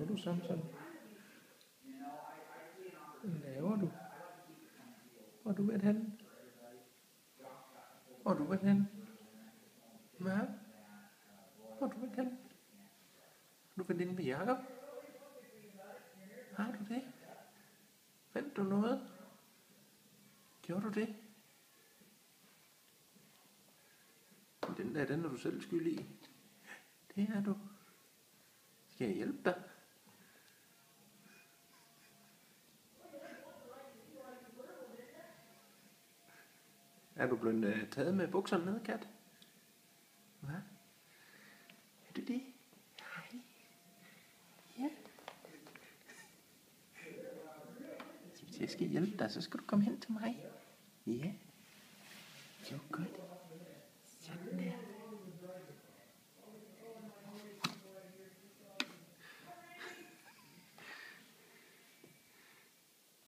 laver du, Samson? Hvad laver du? Hvor er du været henne? Hvor er du været henne? Hvad? Hvor er du været henne? Har du været inde med Jacob? Har du det? Fandt du noget? Gjorde du det? Den er du selv skyld i. Det er du. Skal jeg hjælpe dig? Er du blevet taget med bukserne ned, kat? Hvad? Er det det? Hej. Ja. Hvis jeg skal hjælpe dig, så skal du komme hen til mig. Ja. Det var godt.